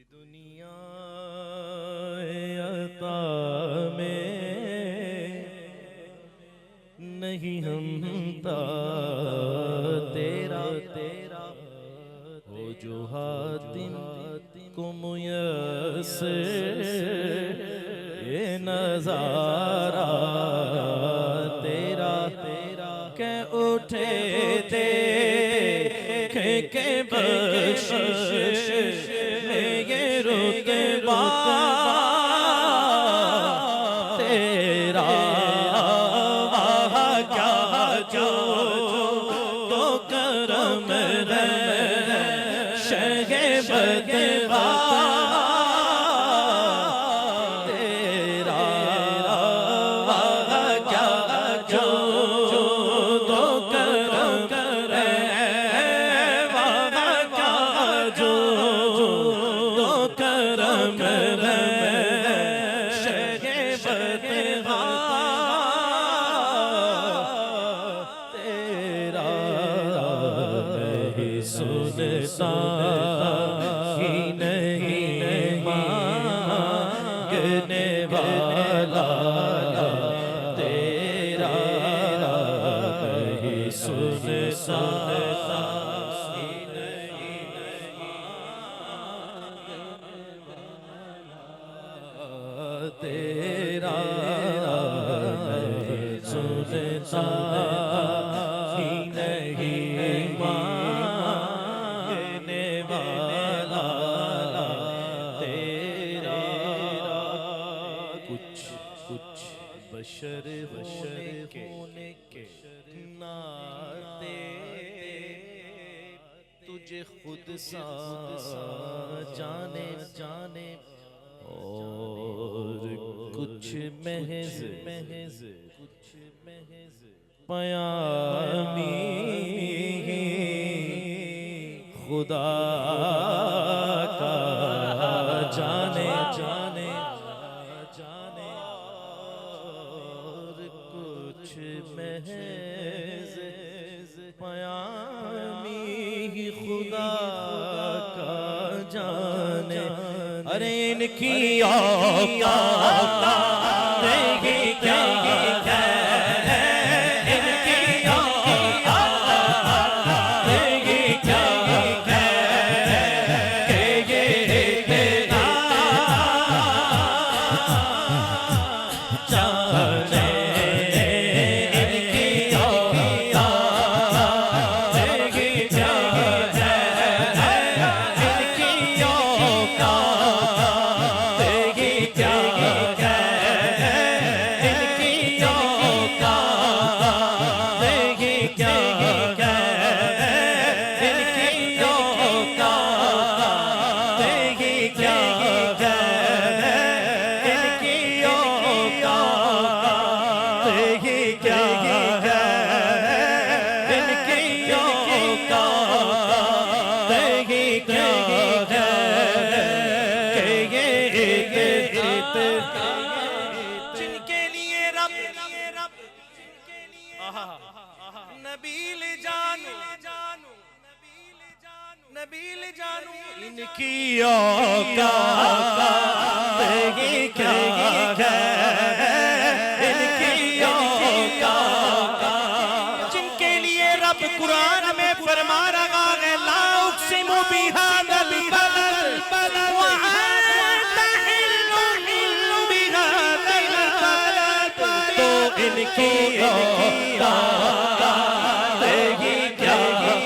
دنیا عطا میں نہیں ہمتا تیرا ہو جو حاتم کو میسر یہ نظارہ تیرا کہ اٹھے کہ بخشش میں یہ رتبہ تیرا کیا جو تو کرم ہے شہ بدبا تیرا کیا جو تو کرم سنتا ہی نہیں مانگنے والا تیرا ہی سنتا ہی نہیں مانگنے تیرا ہی سنتا ہی نہیں بشر ہونے کے ناطے تجھے خود سا جانے اور کچھ محض پیامی خدا کا جانے محض پیامی خدا کا جانے ارے ان کی اوقات دیکھی کیا ہے ان کی اوقات دیکھی کیا ہے کہ یہ تیرا جانے جن کے لیے رب نبیل جانو ان کی اوقات دیکھی کیا ہے ان کی اوقات جن کے لیے رب قرآن میں فرما رہا ہے لا اقسم بہذا البلد وانت حل بہذا البلد تو ان کی اوقات دیکھی کیا ہے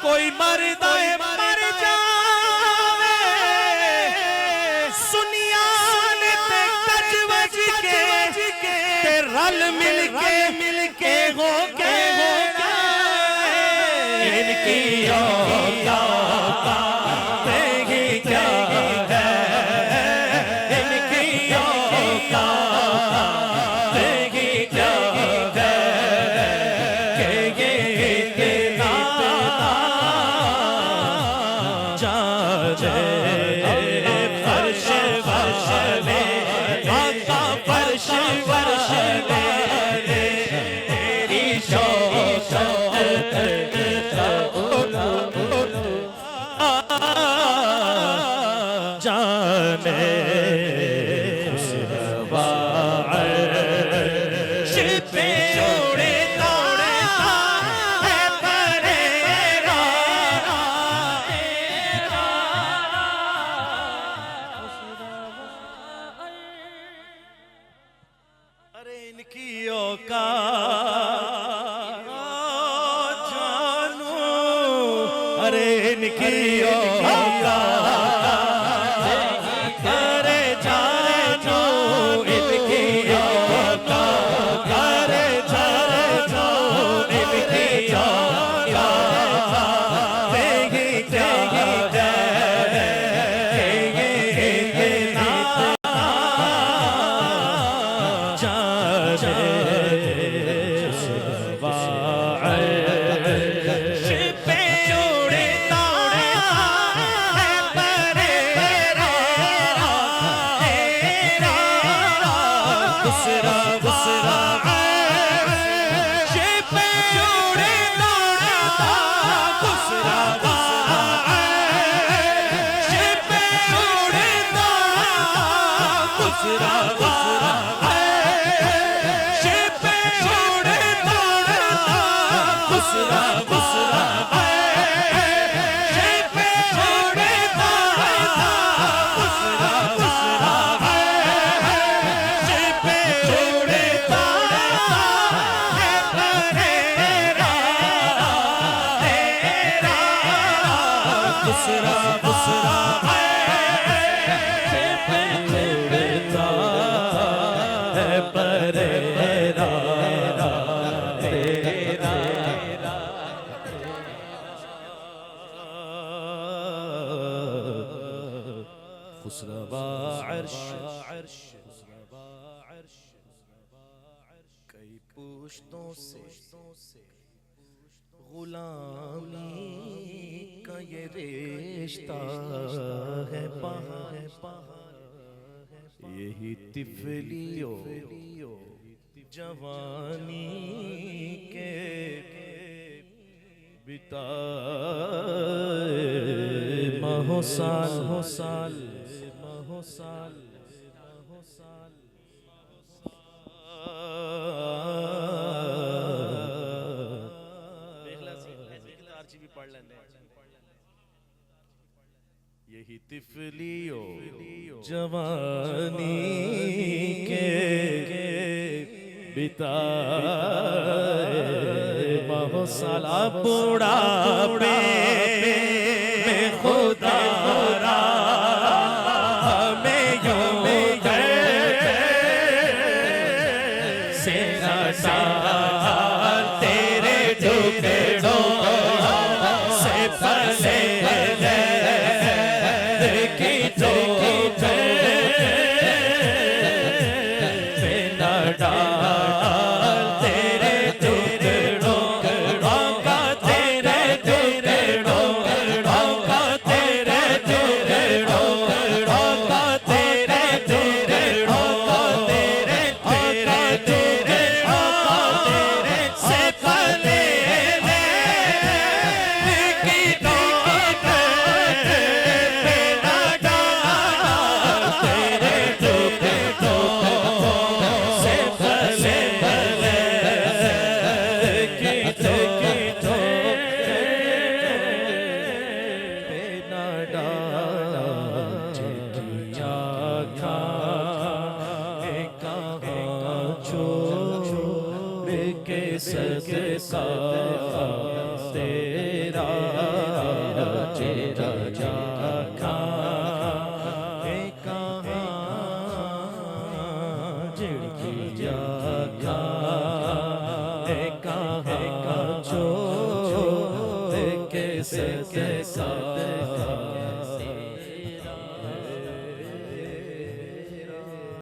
کوئی مردائے مر جاوے سنیان تے کج وج کے تے رل مل کے جانو ارے ان کی اوقات ارے جانو ان کی اوقات ارے جانو ان کی اوقات دیکھی کیا کئی پشتوں سے غلامی کا یہ رشتہ ہے یہی طفلیوں جوانی کے بتائے ماہو سال یہی طفلیوں جوانی کے بتائے ماہو سال بڑھاپے میں خدا را ہمیں یوں سے نسال تیرے ٹکڑوں سے پلے صدقہ تیرا چیرا جا کھائے کہاں جڑکی جا کھائے کہاں چھوڑ کے صدقہ